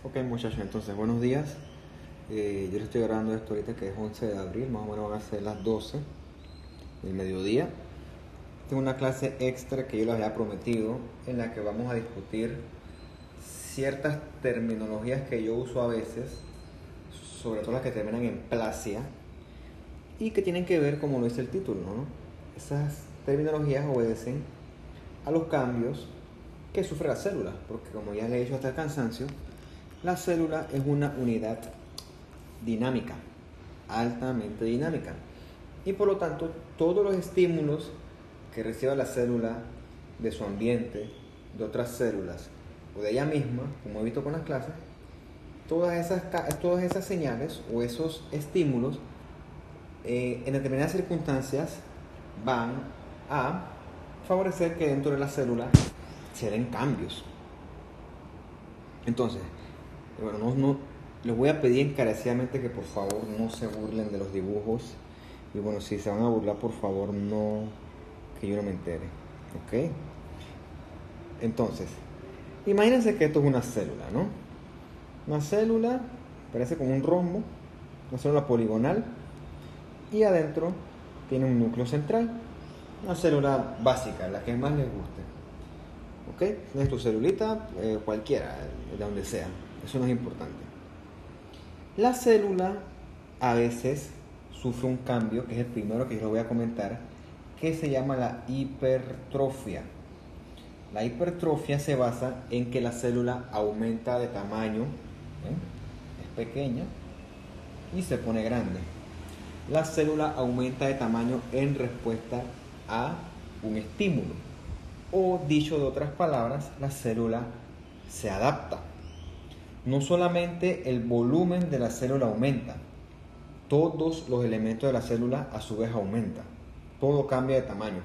Ok, muchachos, entonces buenos días. Yo les estoy grabando esto ahorita que es 11 de abril, más o menos van a ser las 12 del mediodía. Tengo una clase extra que yo les había prometido en la que vamos a discutir ciertas terminologías que yo uso a veces, sobre todo las que terminan en plasia y que tienen que ver, como lo dice el título, ¿no? Esas terminologías obedecen a los cambios que sufre la célula, porque como ya le he dicho hasta el cansancio, la célula es una unidad dinámica, altamente dinámica. Y por lo tanto, todos los estímulos que reciba la célula de su ambiente, de otras células o de ella misma, como he visto con las clases, todas esas señales o esos estímulos en determinadas circunstancias van a favorecer que dentro de la célula se den cambios. Entonces, bueno, les voy a pedir encarecidamente que por favor no se burlen de los dibujos. Y bueno, si se van a burlar, por favor no, que yo no me entere. ¿Ok? Entonces, imagínense que esto es una célula, ¿no? Una célula parece como un rombo, una célula poligonal, y adentro tiene un núcleo central, una célula básica, la que más les guste. ¿Ok? Es tu celulita, cualquiera, de donde sea, eso no es importante. La célula a veces sufre un cambio, que es el primero que yo les voy a comentar, que se llama la hipertrofia. La hipertrofia se basa en que la célula aumenta de tamaño, es pequeña y se pone grande. La célula aumenta de tamaño en respuesta a un estímulo. O dicho de otras palabras, la célula se adapta. No solamente el volumen de la célula aumenta, todos los elementos de la célula a su vez aumentan. Todo cambia de tamaño.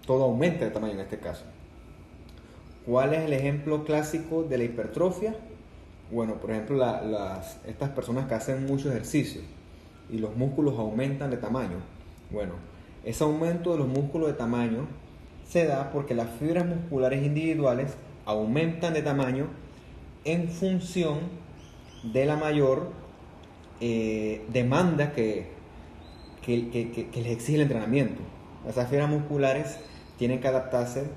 Todo aumenta de tamaño en este caso. ¿Cuál es el ejemplo clásico de la hipertrofia? Bueno, por ejemplo, estas personas que hacen mucho ejercicio y los músculos aumentan de tamaño. Bueno, ese aumento de los músculos de tamaño se da porque las fibras musculares individuales aumentan de tamaño en función de la mayor demanda que les exige el entrenamiento. Esas fibras musculares tienen que adaptarse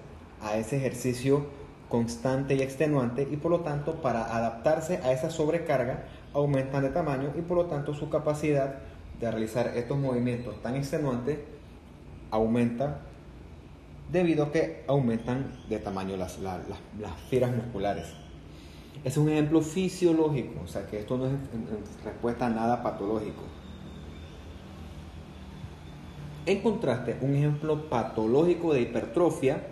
a ese ejercicio constante y extenuante, y por lo tanto, para adaptarse a esa sobrecarga, aumentan de tamaño y por lo tanto su capacidad de realizar estos movimientos tan extenuantes aumenta debido a que aumentan de tamaño las fibras musculares. Es un ejemplo fisiológico, o sea que esto no es en respuesta a nada patológico. En contraste, un ejemplo patológico de hipertrofia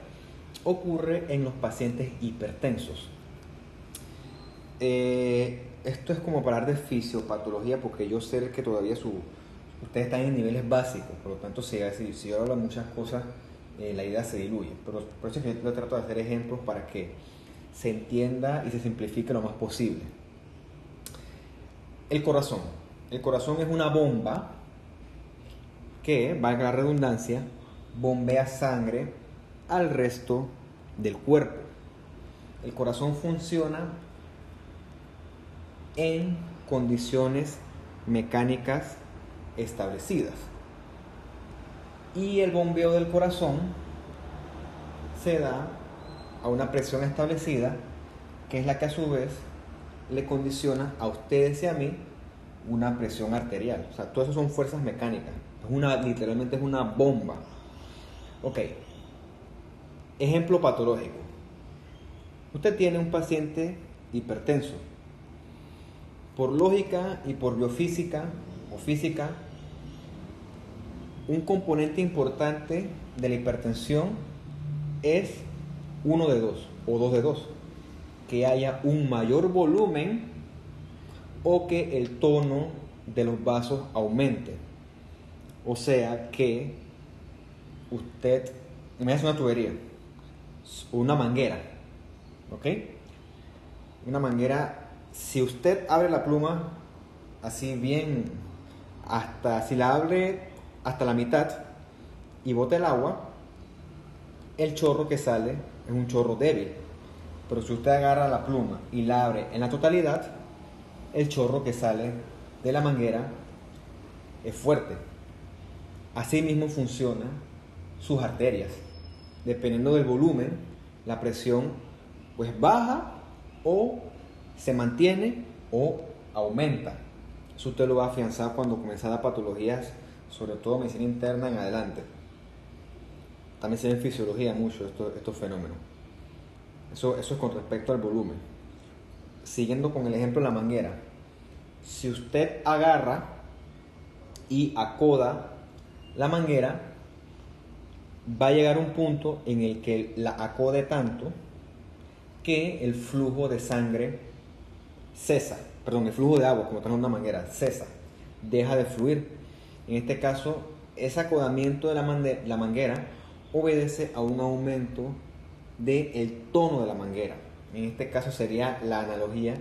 ocurre en los pacientes hipertensos. Esto es como para hablar de fisiopatología, porque yo sé que todavía ustedes están en niveles básicos, por lo tanto si yo hablo muchas cosas, la idea se diluye. Pero por eso es que yo trato de hacer ejemplos para que se entienda y se simplifique lo más posible. El corazón. El corazón es una bomba que, valga la redundancia, bombea sangre al resto del cuerpo. El corazón funciona en condiciones mecánicas establecidas. Y el bombeo del corazón se da a una presión establecida, que es la que a su vez le condiciona a ustedes y a mí una presión arterial. O sea, todo eso son fuerzas mecánicas. Literalmente es una bomba. Ok. Ejemplo patológico. Usted tiene un paciente hipertenso. Por lógica y por biofísica o física, un componente importante de la hipertensión es uno de dos o dos de dos. Que haya un mayor volumen o que el tono de los vasos aumente. O sea que usted, imagínese una tubería, una manguera, ¿ok? Una manguera, si usted abre la pluma así bien, si la abre hasta la mitad y bota el agua, el chorro que sale es un chorro débil. Pero si usted agarra la pluma y la abre en la totalidad, el chorro que sale de la manguera es fuerte. Así mismo funcionan sus arterias. Dependiendo del volumen, la presión pues baja o se mantiene o aumenta. Eso usted lo va a afianzar cuando comienza a dar patologías, sobre todo medicina interna en adelante. También se ve en fisiología mucho estos fenómenos. Eso es con respecto al volumen. Siguiendo con el ejemplo de la manguera. Si usted agarra y acoda la manguera, va a llegar un punto en el que la acode tanto que el flujo de sangre cesa. Perdón, el flujo de agua, como está en una manguera, cesa, deja de fluir. En este caso, ese acodamiento de la manguera obedece a un aumento del tono de la manguera. En este caso sería la analogía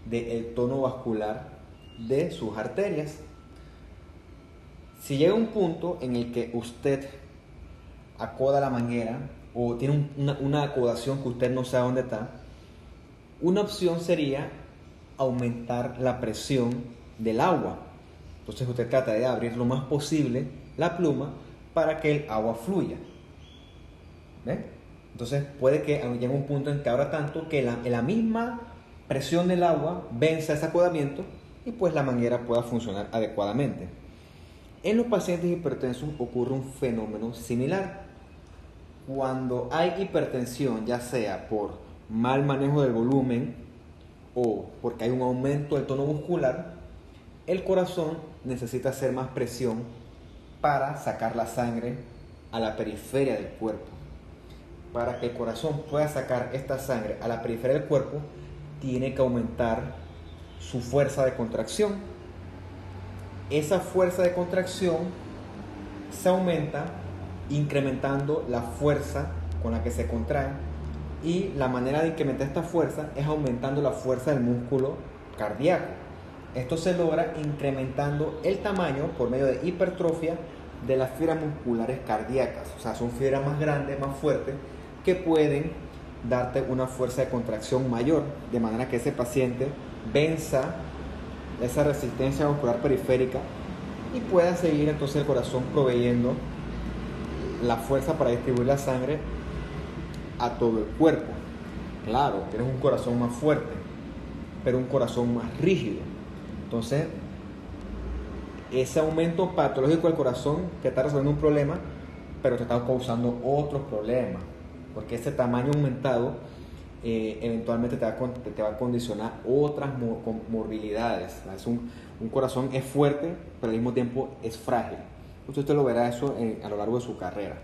del tono vascular de sus arterias. Si llega un punto en el que usted acoda la manguera o tiene una acodación que usted no sabe dónde está, una opción sería aumentar la presión del agua. Entonces usted trata de abrir lo más posible la pluma para que el agua fluya. ¿Ve? Entonces puede que llegue un punto en que abra tanto que la misma presión del agua venza ese acodamiento y pues la manguera pueda funcionar adecuadamente. En los pacientes hipertensos ocurre un fenómeno similar. Cuando hay hipertensión, ya sea por mal manejo del volumen o porque hay un aumento del tono muscular, el corazón necesita hacer más presión para sacar la sangre a la periferia del cuerpo. Para que el corazón pueda sacar esta sangre a la periferia del cuerpo, tiene que aumentar su fuerza de contracción. Esa fuerza de contracción se aumenta incrementando la fuerza con la que se contrae, y la manera de incrementar esta fuerza es aumentando la fuerza del músculo cardíaco. Esto se logra incrementando el tamaño por medio de hipertrofia de las fibras musculares cardíacas. O sea, son fibras más grandes, más fuertes, que pueden darte una fuerza de contracción mayor, de manera que ese paciente venza esa resistencia muscular periférica y pueda seguir entonces el corazón proveyendo la fuerza para distribuir la sangre a todo el cuerpo. Claro, tienes un corazón más fuerte, pero un corazón más rígido. Entonces, ese aumento patológico del corazón te está resolviendo un problema, pero te está causando otros problemas, porque ese tamaño aumentado eventualmente te va a condicionar otras morbilidades. Un corazón es fuerte, pero al mismo tiempo es frágil. Usted lo verá eso a lo largo de su carrera.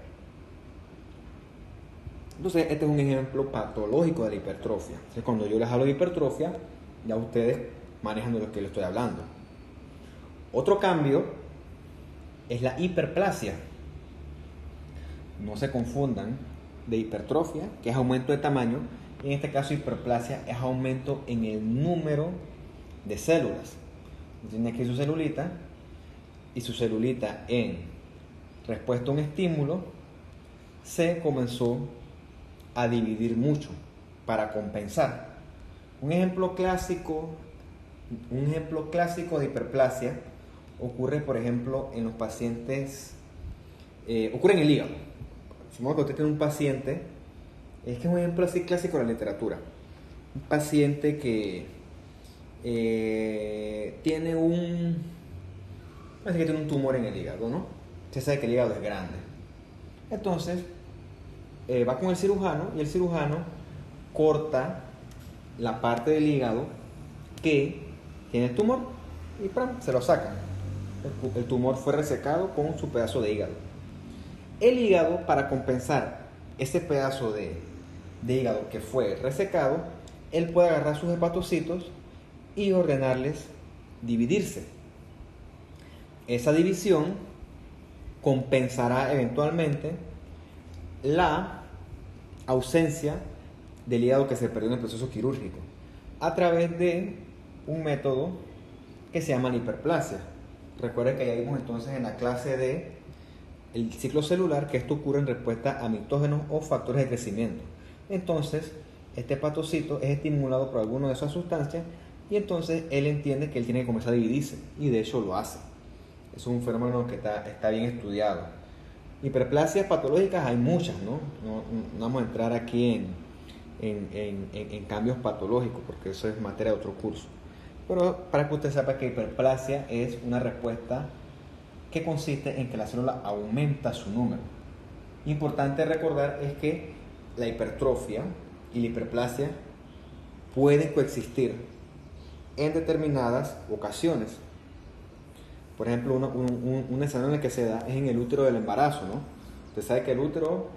Entonces, este es un ejemplo patológico de la hipertrofia. Entonces, cuando yo les hablo de hipertrofia, ya ustedes manejan de lo que les estoy hablando. Otro cambio es la hiperplasia. No se confundan de hipertrofia, que es aumento de tamaño. En este caso, hiperplasia es aumento en el número de células. Tiene aquí su celulita, y su celulita, en respuesta a un estímulo, se comenzó a dividir mucho para compensar. Un ejemplo clásico de hiperplasia ocurre, por ejemplo, en los pacientes, ocurre en el hígado. Supongamos que usted tiene un paciente, es un ejemplo así clásico de la literatura, un paciente que tiene parece que tiene un tumor en el hígado, ¿no? Usted sabe que el hígado es grande. Entonces, va con el cirujano, y el cirujano corta la parte del hígado que tiene el tumor y ¡pram!, se lo sacan. El tumor fue resecado con su pedazo de hígado. El hígado, para compensar ese pedazo de hígado que fue resecado, él puede agarrar sus hepatocitos y ordenarles dividirse. Esa división compensará eventualmente la ausencia del hígado que se perdió en el proceso quirúrgico a través de un método que se llama la hiperplasia. Recuerden que ya vimos entonces en la clase de el ciclo celular que esto ocurre en respuesta a mitógenos o factores de crecimiento. Entonces, este hepatocito es estimulado por alguna de esas sustancias y entonces él entiende que él tiene que comenzar a dividirse y de hecho lo hace. Es un fenómeno que está bien estudiado. Hiperplasias patológicas hay muchas, ¿no? No vamos a entrar aquí en cambios patológicos porque eso es materia de otro curso. Pero para que usted sepa que hiperplasia es una respuesta que consiste en que la célula aumenta su número. Importante recordar es que la hipertrofia y la hiperplasia pueden coexistir en determinadas ocasiones. Por ejemplo, un escenario en el que se da es en el útero del embarazo, ¿no? Usted sabe que el útero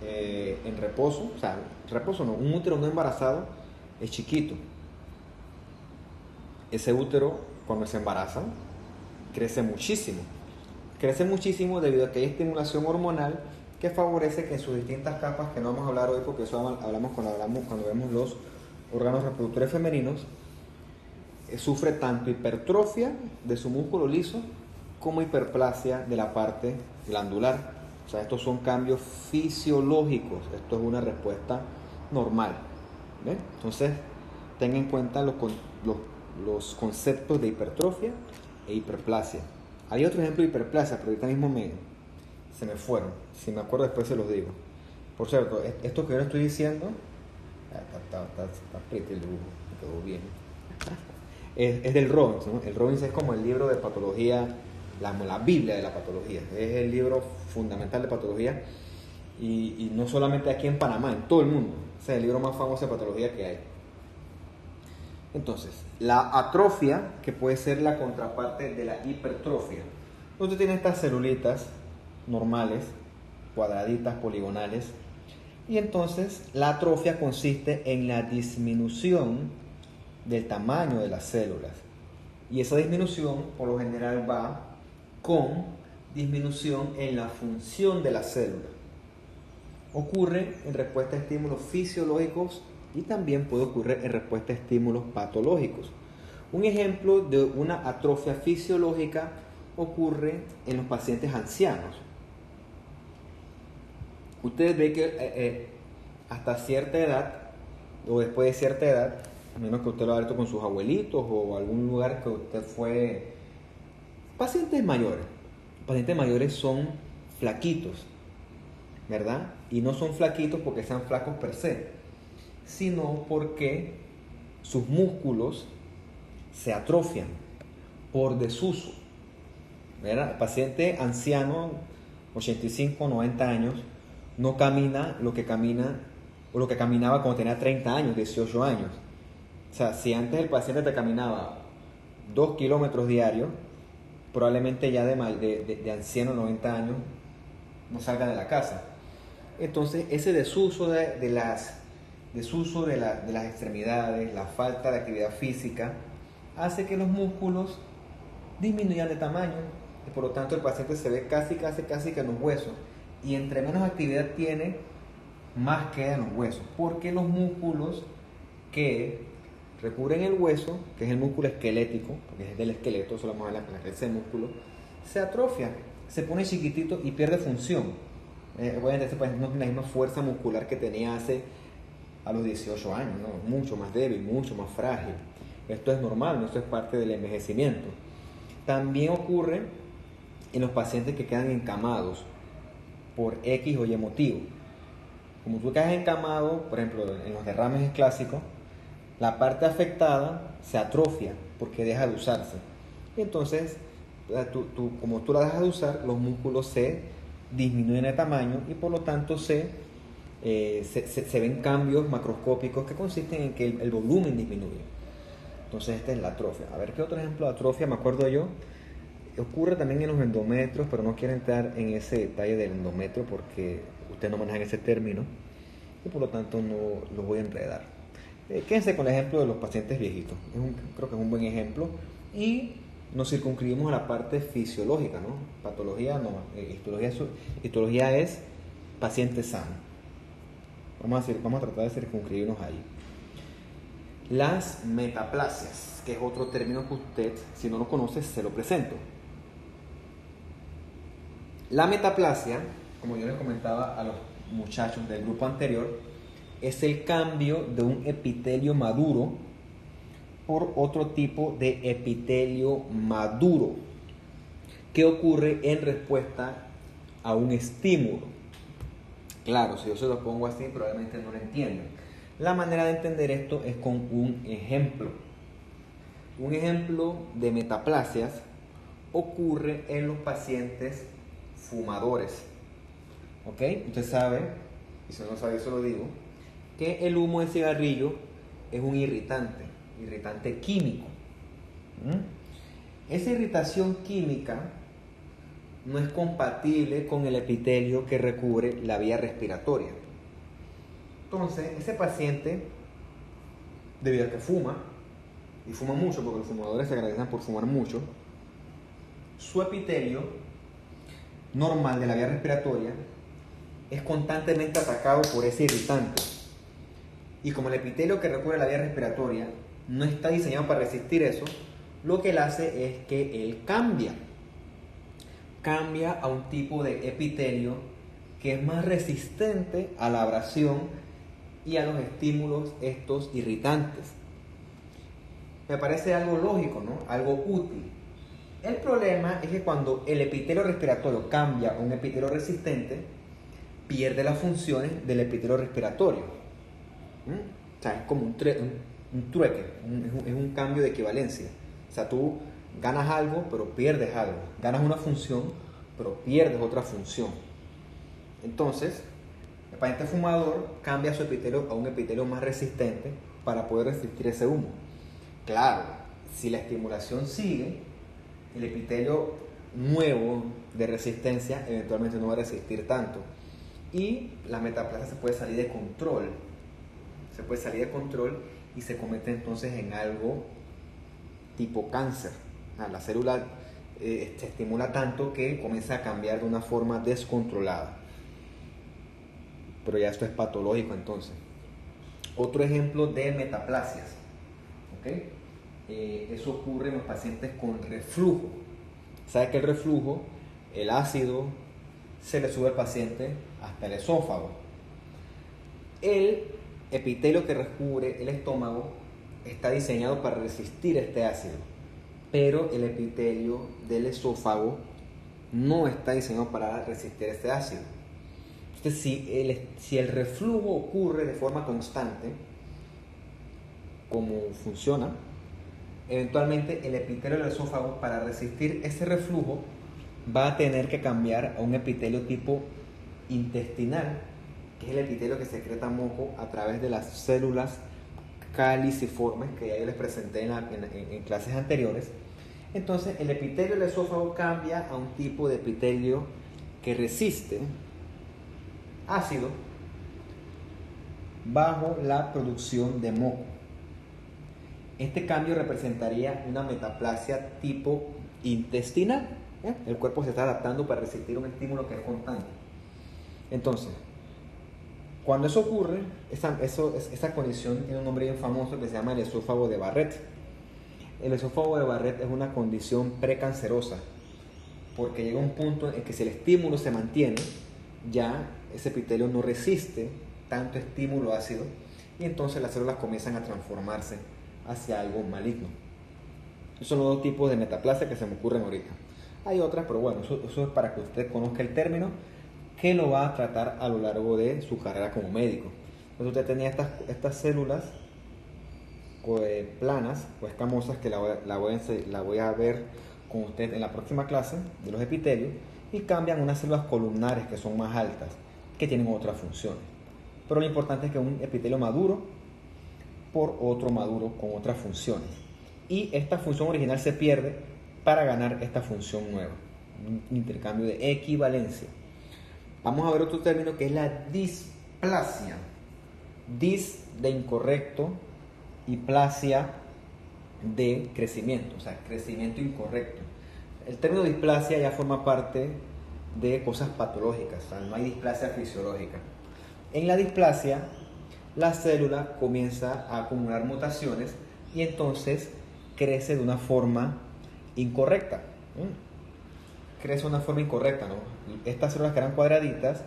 en reposo, o sea, reposo no, un útero no embarazado es chiquito. Ese útero, cuando se embaraza, crece muchísimo. Crece muchísimo debido a que hay estimulación hormonal que favorece que en sus distintas capas, que no vamos a hablar hoy porque eso hablamos cuando vemos los órganos reproductores femeninos, sufre tanto hipertrofia de su músculo liso como hiperplasia de la parte glandular. O sea, estos son cambios fisiológicos, esto es una respuesta normal. ¿Ven? Entonces, tengan en cuenta los conceptos de hipertrofia e hiperplasia. Hay otro ejemplo de hiperplasia, pero ahorita mismo se me fueron. Si me acuerdo después se los digo. Por cierto, esto que yo estoy diciendo, está pretty el dibujo, me quedó bien. Es del Robbins, ¿no? El Robbins es como el libro de patología, la Biblia de la patología. Es el libro fundamental de patología y no solamente aquí en Panamá, en todo el mundo. Es el libro más famoso de patología que hay. Entonces, la atrofia, que puede ser la contraparte de la hipertrofia. Usted tiene estas celulitas normales, cuadraditas, poligonales, y entonces la atrofia consiste en la disminución del tamaño de las células. Y esa disminución, por lo general, va con disminución en la función de la célula. Ocurre en respuesta a estímulos fisiológicos y también puede ocurrir en respuesta a estímulos patológicos. Un ejemplo de una atrofia fisiológica ocurre en los pacientes ancianos. Ustedes ven que hasta cierta edad, o después de cierta edad, a menos que usted lo haya hecho con sus abuelitos o algún lugar que usted fue... Pacientes mayores son flaquitos, ¿verdad? Y no son flaquitos porque sean flacos per se, sino porque sus músculos se atrofian por desuso, ¿verdad? El paciente anciano, 85, 90 años, no camina lo que camina o lo que caminaba cuando tenía 30 años, 18 años. O sea, si antes el paciente te caminaba 2 kilómetros diarios, probablemente ya de anciano, 90 años, no salga de la casa. Entonces, ese desuso de las extremidades, la falta de actividad física, hace que los músculos disminuyan de tamaño y por lo tanto el paciente se ve casi que en los huesos. Y entre menos actividad tiene, más queda en los huesos, porque los músculos que recubren el hueso, que es el músculo esquelético, porque es del esqueleto, eso lo vamos a ver en la clase de músculo, se atrofia, se pone chiquitito y pierde función. Obviamente pues, no es la misma fuerza muscular que tenía a los 18 años, ¿no? Mucho más débil, mucho más frágil. Esto es normal, esto es parte del envejecimiento. También ocurre en los pacientes que quedan encamados por X o Y motivo. Como tú quedas encamado, por ejemplo, en los derrames clásicos, la parte afectada se atrofia porque deja de usarse. Y entonces, como tú la dejas de usar, los músculos se disminuyen de tamaño y por lo tanto se ven cambios macroscópicos que consisten en que el volumen disminuye. Entonces esta es la atrofia. A ver qué otro ejemplo de atrofia me acuerdo yo. Ocurre también en los endometrios, pero no quiero entrar en ese detalle del endometrio porque ustedes no manejan ese término y por lo tanto no lo voy a enredar. Quédense con el ejemplo de los pacientes viejitos. Creo que es un buen ejemplo y nos circunscribimos a la parte fisiológica, ¿no? Patología no, histología es paciente sano. Vamos a tratar de circunscribirnos ahí. Las metaplasias, que es otro término que usted, si no lo conoce, se lo presento. La metaplasia, como yo les comentaba a los muchachos del grupo anterior, es el cambio de un epitelio maduro por otro tipo de epitelio maduro que ocurre en respuesta a un estímulo. Claro, si yo se lo pongo así, probablemente no lo entiendan. La manera de entender esto es con un ejemplo. Un ejemplo de metaplasias ocurre en los pacientes fumadores. ¿Ok? Usted sabe, y si no sabe, eso lo digo, que el humo de cigarrillo es un irritante químico. Esa irritación química no es compatible con el epitelio que recubre la vía respiratoria. Entonces, ese paciente, debido a que fuma, y fuma mucho, porque los fumadores se caracterizan por fumar mucho, su epitelio normal de la vía respiratoria es constantemente atacado por ese irritante. Y como el epitelio que recubre la vía respiratoria no está diseñado para resistir eso, lo que él hace es que él cambia a un tipo de epitelio que es más resistente a la abrasión y a los estímulos estos irritantes. Me parece algo lógico, ¿no? Algo útil. El problema es que cuando el epitelio respiratorio cambia a un epitelio resistente, pierde las funciones del epitelio respiratorio. O sea, es como un trueque, es un cambio de equivalencia. O sea, tú ganas algo, pero pierdes algo. Ganas una función, pero pierdes otra función. Entonces, el paciente fumador cambia su epitelio a un epitelio más resistente para poder resistir ese humo. Claro, si la estimulación sigue, el epitelio nuevo de resistencia eventualmente no va a resistir tanto. Y la metaplasia se puede salir de control. Y se convierte entonces en algo tipo cáncer. La célula se estimula tanto que comienza a cambiar de una forma descontrolada. Pero ya esto es patológico entonces. Otro ejemplo de metaplasias. ¿Okay? Eso ocurre en los pacientes con reflujo. ¿Sabe que el reflujo, el ácido, se le sube al paciente hasta el esófago? El epitelio que recubre el estómago está diseñado para resistir este ácido, pero el epitelio del esófago no está diseñado para resistir este ácido. Entonces, si el reflujo ocurre de forma constante, como funciona, eventualmente el epitelio del esófago, para resistir ese reflujo, va a tener que cambiar a un epitelio tipo intestinal, que es el epitelio que secreta moco a través de las células caliciformes que ya yo les presenté en clases anteriores. Entonces, el epitelio del esófago cambia a un tipo de epitelio que resiste ácido bajo la producción de moco. Este cambio representaría una metaplasia tipo intestinal. El cuerpo se está adaptando para resistir un estímulo que es constante. Entonces, cuando eso ocurre, esa condición tiene un nombre bien famoso que se llama el esófago de Barrett. El esófago de Barrett es una condición precancerosa, porque llega un punto en que si el estímulo se mantiene, ya ese epitelio no resiste tanto estímulo ácido y entonces las células comienzan a transformarse hacia algo maligno. Esos son los dos tipos de metaplasia que se me ocurren ahorita. Hay otras, pero bueno, eso es para que usted conozca el término, que lo va a tratar a lo largo de su carrera como médico. Entonces usted tenía estas células planas o escamosas que la voy a ver con usted en la próxima clase de los epitelios, y cambian unas células columnares que son más altas, que tienen otras funciones. Pero lo importante es que un epitelio maduro por otro maduro con otras funciones, y esta función original se pierde para ganar esta función nueva, un intercambio de equivalencia. Vamos a ver otro término que es la displasia. Dis de incorrecto y plasia de crecimiento, o sea, crecimiento incorrecto. El término displasia ya forma parte de cosas patológicas, o sea, no hay displasia fisiológica. En la displasia, la célula comienza a acumular mutaciones y entonces crece de una forma incorrecta. Crece de una forma incorrecta, ¿no? Estas células que eran cuadraditas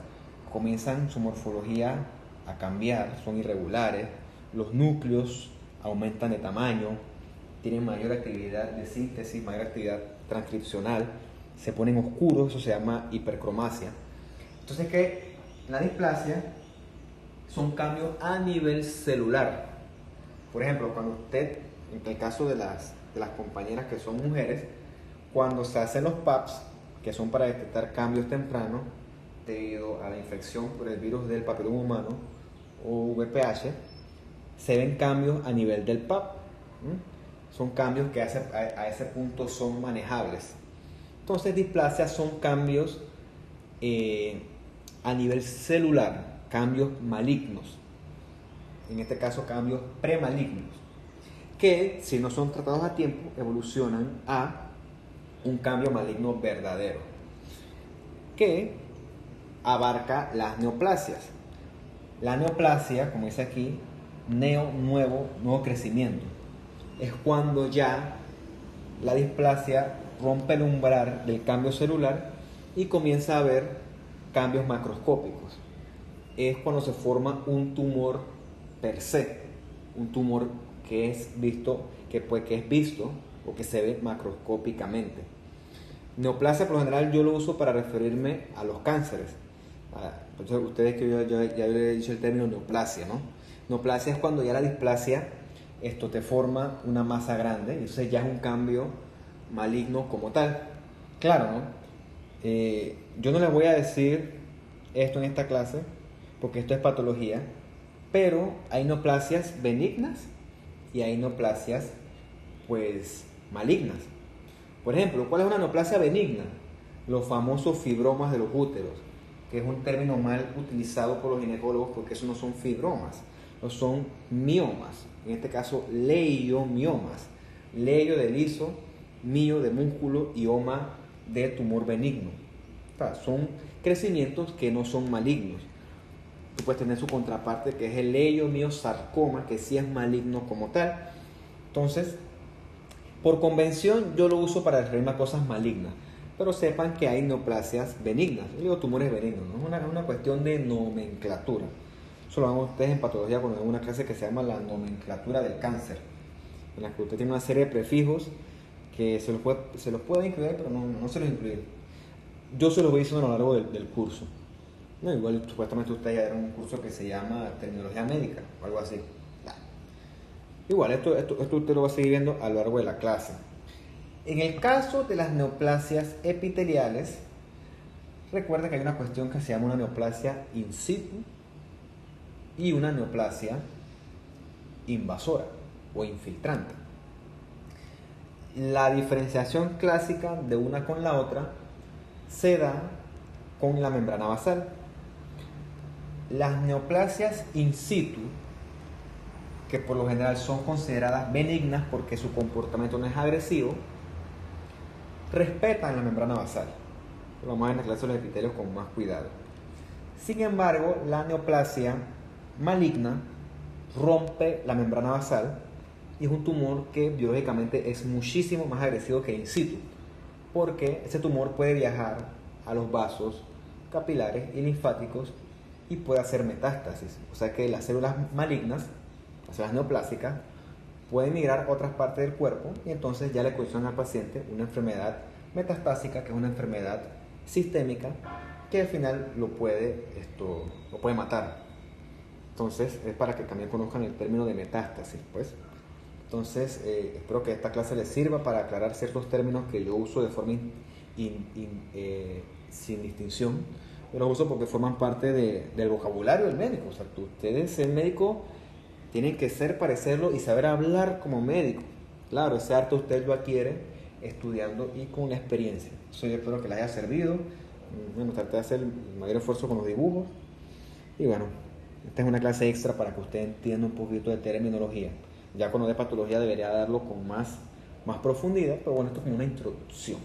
comienzan su morfología a cambiar, son irregulares, los núcleos aumentan de tamaño, tienen mayor actividad de síntesis, mayor actividad transcripcional, se ponen oscuros, eso se llama hipercromasia. Entonces, que la displasia son cambios a nivel celular. Por ejemplo, cuando usted, en el caso de las compañeras que son mujeres, cuando se hacen los PAPs, que son para detectar cambios tempranos debido a la infección por el virus del papiloma humano o VPH, se ven cambios a nivel del PAP. Son cambios que a ese punto son manejables. Entonces, displasias son cambios a nivel celular, cambios malignos, en este caso cambios premalignos, que si no son tratados a tiempo evolucionan a un cambio maligno verdadero, que abarca las neoplasias. La neoplasia, como dice aquí, nuevo crecimiento, es cuando ya la displasia rompe el umbral del cambio celular y comienza a haber cambios macroscópicos. Es cuando se forma un tumor per se, un tumor que es visto o que se ve macroscópicamente. Neoplasia, por lo general, yo lo uso para referirme a los cánceres. Entonces, ustedes que yo ya le he dicho el término neoplasia, ¿no? Neoplasia es cuando ya la displasia te forma una masa grande y entonces ya es un cambio maligno como tal. Claro, ¿no? Yo no les voy a decir esto en esta clase porque esto es patología, pero hay neoplasias benignas y hay neoplasias pues malignas. Por ejemplo, ¿cuál es una neoplasia benigna? Los famosos fibromas de los úteros, que es un término mal utilizado por los ginecólogos porque eso no son fibromas, no son miomas, en este caso leiomiomas, leio de liso, mio de músculo y oma de tumor benigno. O sea, son crecimientos que no son malignos. Tú puedes tener su contraparte que es el leiomiosarcoma, que sí es maligno como tal. Entonces, por convención yo lo uso para referirme a cosas malignas, pero sepan que hay neoplasias benignas. Yo digo tumores benignos, ¿no? Es una cuestión de nomenclatura. Eso lo hagan ustedes en patología cuando hay una clase que se llama la nomenclatura del cáncer, en la que usted tiene una serie de prefijos que se los puede incluir, pero no se los incluye. Yo se los voy diciendo a lo largo del curso. No, igual supuestamente ustedes ya dieron un curso que se llama terminología médica o algo así. Igual, esto usted lo va a seguir viendo a lo largo de la clase. En el caso de las neoplasias epiteliales, recuerda que hay una cuestión que se llama una neoplasia in situ y una neoplasia invasora o infiltrante. La diferenciación clásica de una con la otra se da con la membrana basal. Las neoplasias in situ, que por lo general son consideradas benignas porque su comportamiento no es agresivo, respetan la membrana basal. Lo vamos a ver en la clase de los epitelios con más cuidado. Sin embargo, la neoplasia maligna rompe la membrana basal y es un tumor que biológicamente es muchísimo más agresivo que in situ, porque ese tumor puede viajar a los vasos capilares y linfáticos y puede hacer metástasis. O sea que las células malignas, las células neoplásicas, pueden migrar a otras partes del cuerpo y entonces ya le ocasionan al paciente una enfermedad metastásica, que es una enfermedad sistémica que al final lo puede matar. Entonces es para que también conozcan el término de metástasis, pues. Entonces espero que esta clase les sirva para aclarar ciertos términos que yo uso de forma sin distinción. Yo los uso porque forman parte del vocabulario del médico. O sea, ustedes, el médico, tienen que parecerlo y saber hablar como médico. Claro, ese arte usted lo adquiere estudiando y con la experiencia. Yo espero que les haya servido. Bueno, traté de hacer el mayor esfuerzo con los dibujos. Y bueno, esta es una clase extra para que usted entienda un poquito de terminología. Ya cuando de patología debería darlo con más profundidad, pero bueno, esto es como una introducción.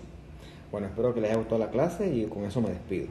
Bueno, espero que les haya gustado la clase y con eso me despido.